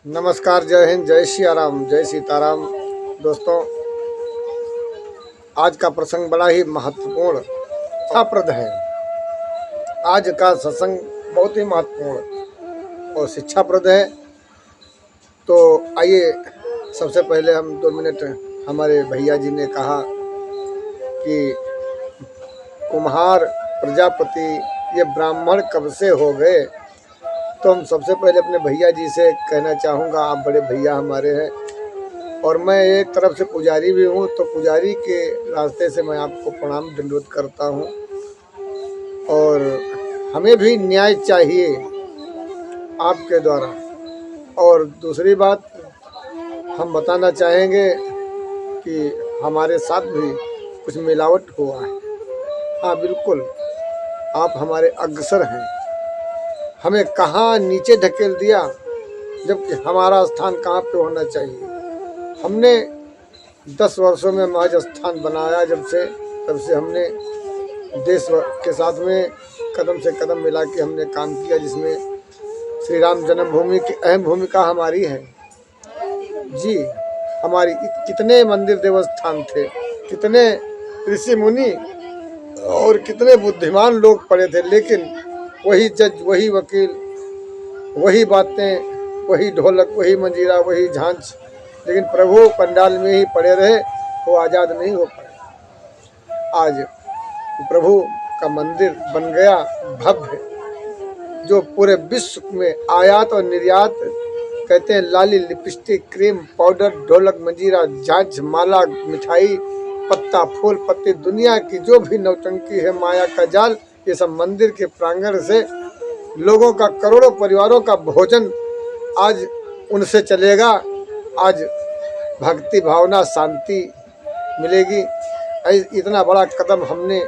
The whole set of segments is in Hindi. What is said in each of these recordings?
नमस्कार, जय हिंद, जय श्री राम, जय सीताराम। दोस्तों, आज का प्रसंग बड़ा ही महत्वपूर्ण शिक्षाप्रद है। आज का सत्संग बहुत ही महत्वपूर्ण और शिक्षाप्रद है। तो आइए, सबसे पहले हम 2 मिनट, हमारे भैया जी ने कहा कि कुम्हार प्रजापति ये ब्राह्मण कब से हो गए, तो हम सबसे पहले अपने भैया जी से कहना चाहूँगा, आप बड़े भैया हमारे हैं और मैं एक तरफ से पुजारी भी हूँ, तो पुजारी के रास्ते से मैं आपको प्रणाम दंडवत करता हूँ। और हमें भी न्याय चाहिए आपके द्वारा। और दूसरी बात हम बताना चाहेंगे कि हमारे साथ भी कुछ मिलावट हुआ है। हाँ बिल्कुल, आप हमारे अग्रसर हैं। हमें कहाँ नीचे धकेल दिया, जबकि हमारा स्थान कहाँ पे होना चाहिए। हमने 10 वर्षों में महज स्थान बनाया, तब से हमने देश के साथ में कदम से कदम मिला के हमने काम किया, जिसमें श्री राम जन्मभूमि की अहम भूमिका हमारी है जी। हमारी कितने मंदिर देवस्थान थे, कितने ऋषि मुनि और कितने बुद्धिमान लोग पड़े थे, लेकिन वही जज, वही वकील, वही बातें, वही ढोलक, वही मंजीरा, वही झांझ, लेकिन प्रभु पंडाल में ही पड़े रहे, वो आज़ाद नहीं हो पाए। आज प्रभु का मंदिर बन गया भव्य, जो पूरे विश्व में आयात और निर्यात कहते हैं। लाली, लिपस्टिक, क्रीम, पाउडर, ढोलक, मंजीरा, झांझ, माला, मिठाई, पत्ता, फूल, पत्ती, दुनिया की जो भी नौटंकी है, माया का जाल, ये सब मंदिर के प्रांगण से लोगों का, करोड़ों परिवारों का भोजन आज उनसे चलेगा। आज भक्ति भावना, शांति मिलेगी। इतना बड़ा कदम हमने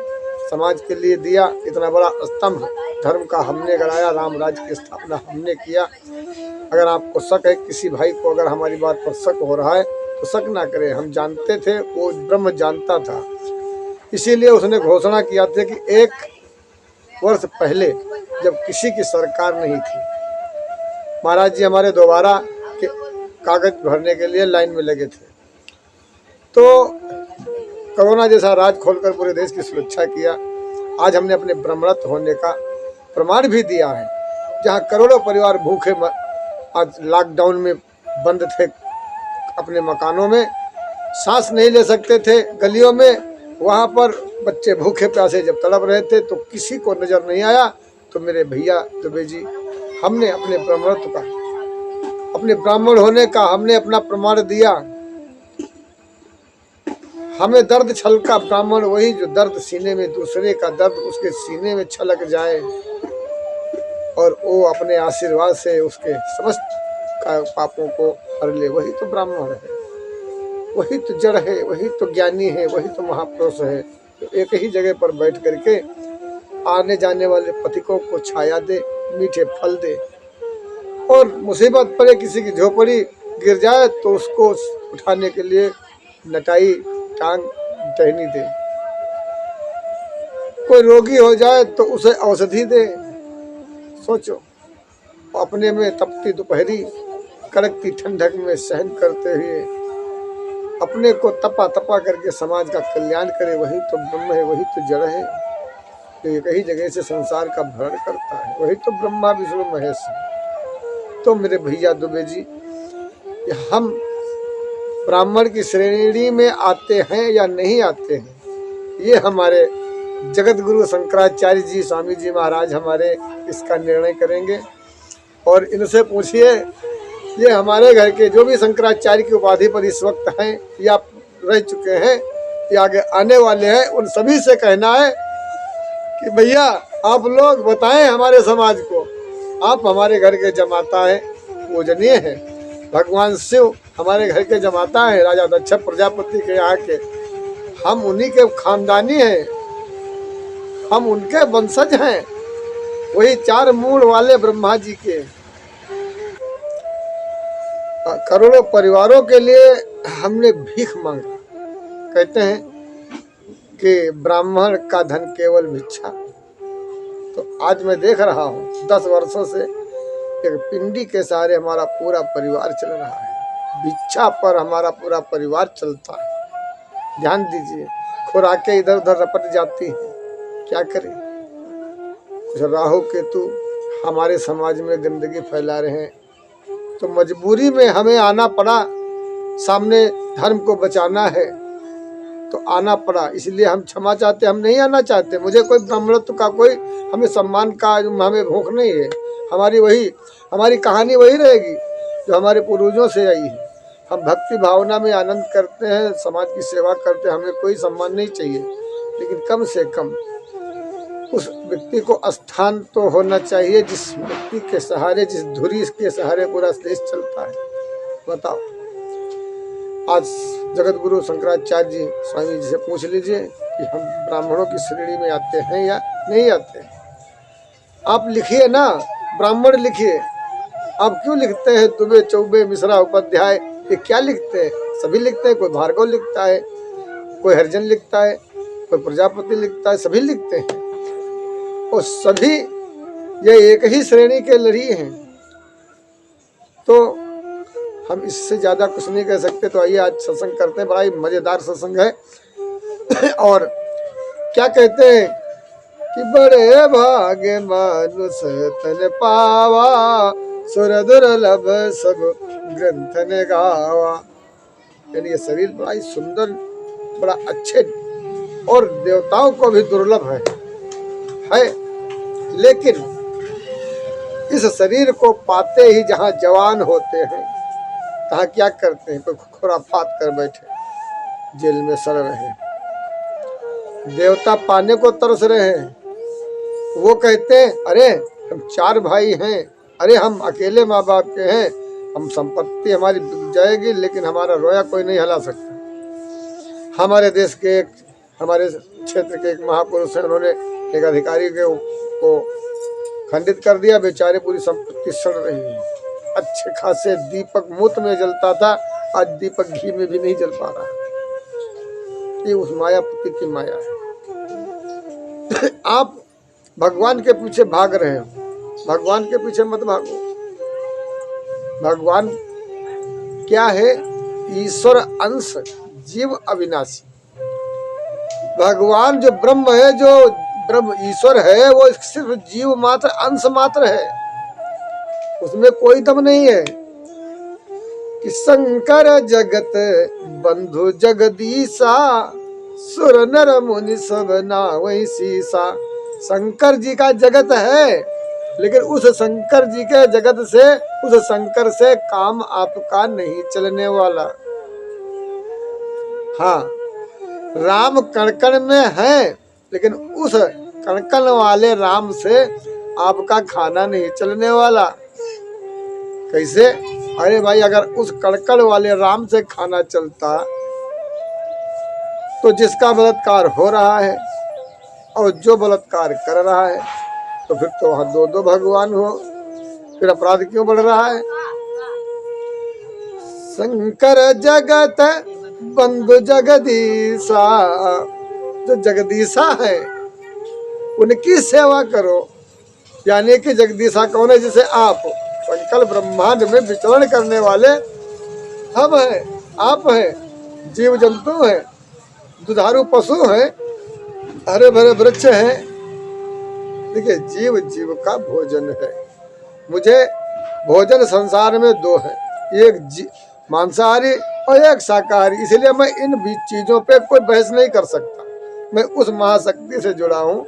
समाज के लिए दिया, इतना बड़ा स्तंभ धर्म का हमने गड़ाया, राम राज्य की स्थापना हमने किया। अगर आपको शक है, किसी भाई को अगर हमारी बात पर शक हो रहा है, तो शक ना करें। हम जानते थे, वो ब्रह्म जानता था, इसीलिए उसने घोषणा किया था कि 1 वर्ष पहले, जब किसी की सरकार नहीं थी, महाराज जी हमारे दोबारा के कागज भरने के लिए लाइन में लगे थे, तो कोरोना जैसा राज खोलकर पूरे देश की सुरक्षा किया। आज हमने अपने ब्रह्मरथ होने का प्रमाण भी दिया है। जहाँ करोड़ों परिवार भूखे आज लॉकडाउन में बंद थे, अपने मकानों में सांस नहीं ले सकते थे, गलियों में, वहाँ पर बच्चे भूखे प्यासे जब तड़प रहे थे, तो किसी को नजर नहीं आया। तो मेरे भैया दुबे जी, हमने अपने ब्रह्मरथ का, अपने ब्राह्मण होने का हमने अपना प्रमाण दिया। हमें दर्द छलका ब्राह्मण, वही जो दर्द सीने में, दूसरे का दर्द उसके सीने में छलक जाए और वो अपने आशीर्वाद से उसके समस्त पापों को हर ले, वही तो ब्राह्मण है, वही तो जड़ है, वही तो ज्ञानी है, वही तो महापुरुष है। तो एक ही जगह पर बैठ करके आने जाने वाले पथिकों को छाया दे, मीठे फल दे, और मुसीबत पड़े, किसी की झोपड़ी गिर जाए तो उसको उठाने के लिए नटाई टांग टहनी दे, कोई रोगी हो जाए तो उसे औषधि दे। सोचो, अपने में तपती दोपहरी, कड़कती ठंडक में सहन करते हुए अपने को तपा तपा करके समाज का कल्याण करे, वही तो ब्रह्म है, वही तो जड़ है, तो एक ही जगह से संसार का भरण करता है, वही तो ब्रह्मा विष्णु महेश है। तो मेरे भैया दुबे जी, हम ब्राह्मण की श्रेणी में आते हैं या नहीं आते हैं, ये हमारे जगत गुरु शंकराचार्य जी, स्वामी जी महाराज हमारे इसका निर्णय करेंगे। और इनसे पूछिए, ये हमारे घर के जो भी शंकराचार्य की उपाधि पर इस वक्त हैं या रह चुके हैं या आगे आने वाले हैं, उन सभी से कहना है कि भैया आप लोग बताएं हमारे समाज को, आप हमारे घर के जमाता है, पूजनीय है। भगवान शिव हमारे घर के जमाता है, राजा दक्ष प्रजापति के यहाँ के, हम उन्हीं के खानदानी हैं, हम उनके वंशज हैं, वही 4 मूल वाले ब्रह्मा जी के। करोड़ों परिवारों के लिए हमने भीख मांगा। कहते हैं कि ब्राह्मण का धन केवल भिक्षा। तो आज मैं देख रहा हूँ 10 वर्षों से एक पिंडी के सहारे हमारा पूरा परिवार चल रहा है, भिक्षा पर हमारा पूरा परिवार चलता है। ध्यान दीजिए, खुराकें इधर उधर रपट जाती हैं, क्या करें। कुछ राहु केतु हमारे समाज में गंदगी फैला रहे हैं, तो मजबूरी में हमें आना पड़ा, सामने धर्म को बचाना है तो आना पड़ा। इसलिए हम क्षमा चाहते, हम नहीं आना चाहते। मुझे कोई ब्राह्मणत्व का, कोई हमें सम्मान का हमें भूख नहीं है। हमारी कहानी वही रहेगी जो हमारे पूर्वजों से आई है। हम भक्ति भावना में आनंद करते हैं, समाज की सेवा करते हैं, हमें कोई सम्मान नहीं चाहिए, लेकिन कम से कम उस व्यक्ति को स्थान तो होना चाहिए जिस व्यक्ति के सहारे, जिस धुरी के सहारे पूरा देश चलता है। बताओ, आज जगत गुरु शंकराचार्य जी स्वामी जी से पूछ लीजिए कि हम ब्राह्मणों की श्रेणी में आते हैं या नहीं आते। आप लिखिए ना, ब्राह्मण लिखिए। आप क्यों लिखते हैं दुबे चौबे मिश्रा उपाध्याय, ये क्या लिखते हैं? सभी लिखते हैं, कोई भार्गव लिखता है, कोई हरिजन लिखता है, कोई प्रजापति लिखता है, सभी लिखते हैं और सभी ये एक ही श्रेणी के लड़ी हैं। तो हम इससे ज्यादा कुछ नहीं कह सकते। तो आइए आज सत्संग करते हैं, बड़ा ही मजेदार सत्संग है। और क्या कहते हैं कि बड़े भाग्य मानुष तन पावा, सुर दुर्लभ सब ग्रंथ ने गावा। यानी ये शरीर बड़ा ही सुंदर, बड़ा अच्छे और देवताओं को भी दुर्लभ है। लेकिन इस शरीर को पाते ही जहाँ जवान होते हैं, तहाँ क्या करते हैं? कोई खुराफात कर बैठे, जेल में सड़ रहे, देवता पाने को तरस रहे हैं। वो कहते हैं अरे हम 4 भाई हैं, अरे हम अकेले माँ बाप के हैं, हम संपत्ति हमारी बिक जाएगी लेकिन हमारा रोया कोई नहीं हिला सकता। हमारे देश के हमारे क्षेत्र के एक महापुरुष हैं, उन्होंने एक अधिकारी को खंडित कर दिया, बेचारे पूरी संपत्ति सड़ रही है। अच्छे खासे दीपक मूत में जलता था, आज दीपक घी में भी नहीं जल पा रहा। ये उस मायापति की माया है। आप भगवान के पीछे भाग रहे हो, भगवान के पीछे मत भागो। भगवान क्या है? ईश्वर अंश, जीव अविनाशी। भगवान जो ब्रह्म है, जो ब्रह्म ईश्वर है, वो सिर्फ जीव मात्र, अंश मात्र है, उसमें कोई दम नहीं है। कि शंकर जगत बंधु जगदीशा, सुर नर मुनि सब नावै सीसा। शंकर जी का जगत है, लेकिन उस शंकर जी के जगत से, उस शंकर से काम आपका नहीं चलने वाला। हाँ, राम कणकण में है, लेकिन उस कणकण वाले राम से आपका खाना नहीं चलने वाला। कैसे? अरे भाई, अगर उस कणकण वाले राम से खाना चलता तो जिसका बलात्कार हो रहा है और जो बलात्कार कर रहा है, तो फिर तो वहां 2 भगवान हो, फिर अपराध क्यों बढ़ रहा है? शंकर जगत बंधु जगदीशा, जो जगदीशा है उनकी सेवा करो। यानी कि जगदीशा कौन है? जिसे आप संकल ब्रह्मांड में विचरण करने वाले हम हैं, आप हैं, जीव जंतु हैं, दुधारू पशु हैं, हरे भरे वृक्ष हैं। देखिए, जीव जीव का भोजन है। मुझे भोजन संसार में 2 है, एक मांसाहारी और एक शाकाहारी। इसलिए मैं इन चीजों पे कोई बहस नहीं कर सकता। मैं उस महाशक्ति से जुड़ा हूँ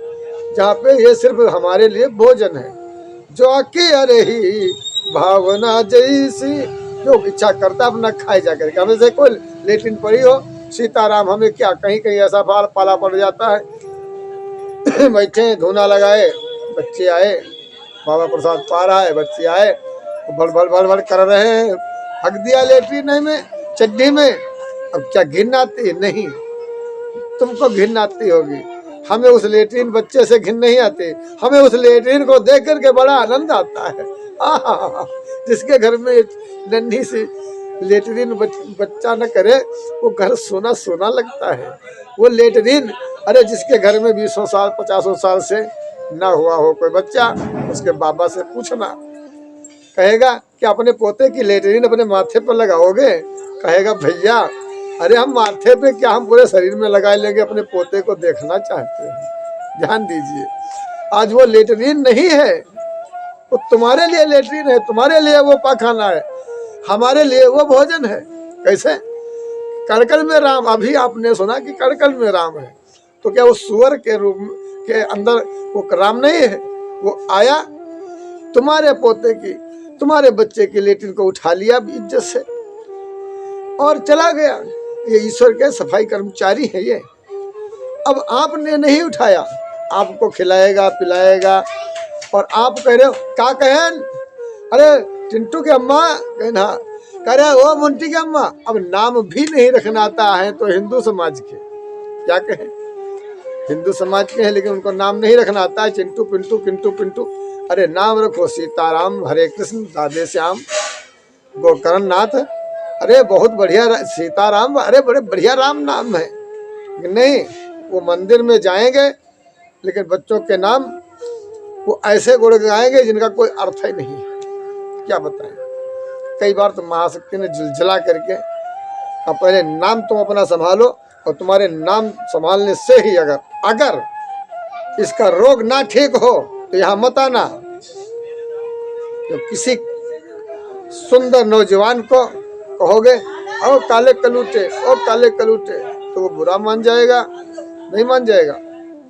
जहाँ पे ये सिर्फ हमारे लिए भोजन है। जो आके अरे ही भावना जैसी, जो इच्छा करता अपना खाए जाकर के। हमें से कोई लेटिन पड़ी हो, सीताराम, हमें क्या कहीं कहीं ऐसा पाला पड़ जाता है। बैठे धूना लगाए, बच्चे आए, बाबा प्रसाद पा रहा है, बच्चे आए भड़ भड़ भड़ भड़ कर रहे हैं, हक दिया लेटरिन में, चड्डी में। अब क्या घिन आती है? नहीं, तुमको घिन आती होगी, हमें उस लेटरिन बच्चे से घिन नहीं आती। हमें उस लेटरिन को देख करके बड़ा आनंद आता है। जिसके घर में नन्ही सी लेटरिन बच्चा न करे, वो घर सोना सोना लगता है। वो लेटरिन, अरे जिसके घर में 20 साल 50 साल से ना हुआ हो कोई बच्चा, उसके बाबा से पूछना, कहेगा कि अपने पोते की लेटरिन अपने माथे पर लगाओगे? कहेगा भैया अरे हम माथे पे क्या, हम पूरे शरीर में लगा लेंगे, अपने पोते को देखना चाहते हैं। ध्यान दीजिए, आज वो लेटरिन नहीं है, वो तुम्हारे लिए लेटरिन है, तुम्हारे लिए वो पाखाना है, हमारे लिए वो भोजन है। कैसे? कड़कल में राम, अभी आपने सुना कि कड़कल में राम है, तो क्या वो सुअर के रूप के अंदर वो राम नहीं है? वो आया तुम्हारे पोते की, तुम्हारे बच्चे की लेटरिन को उठा लिया इज्जत से और चला गया। ये ईश्वर के सफाई कर्मचारी है ये। अब आपने नहीं उठाया, आपको खिलाएगा पिलाएगा और आप कह रहे हो क्या कहें? अरे चिंटू की अम्मा कहना, कह रहे हो मुंटी की अम्मा। अब नाम भी नहीं रखना आता है तो हिंदू समाज के क्या कहें? हिंदू समाज के हैं लेकिन उनको नाम नहीं रखना आता है। चिंटू पिंटू किंटू पिंटू, अरे नाम रखो सीताराम, हरे कृष्ण, राधे श्याम, गोकर्ण नाथ। अरे बहुत बढ़िया सीताराम, अरे बड़े बढ़िया राम नाम है। नहीं, वो मंदिर में जाएंगे लेकिन बच्चों के नाम वो ऐसे गुण गाएंगे जिनका कोई अर्थ ही नहीं है। क्या बताएं? कई बार तो महाशक्ति ने झुलझला करके, अब पहले नाम तुम अपना संभालो और तुम्हारे नाम संभालने से ही अगर इसका रोग ना ठीक हो तो यहाँ मत आना। तो किसी सुंदर नौजवान को कहोगे ओ काले कलूटे, ओ काले कलूटे, तो वो बुरा मान जाएगा? नहीं मान जाएगा।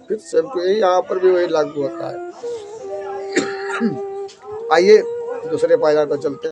फिर सबको यही यहाँ पर भी वही लागू होता है। आइए दूसरे पायदान पर चलते हैं।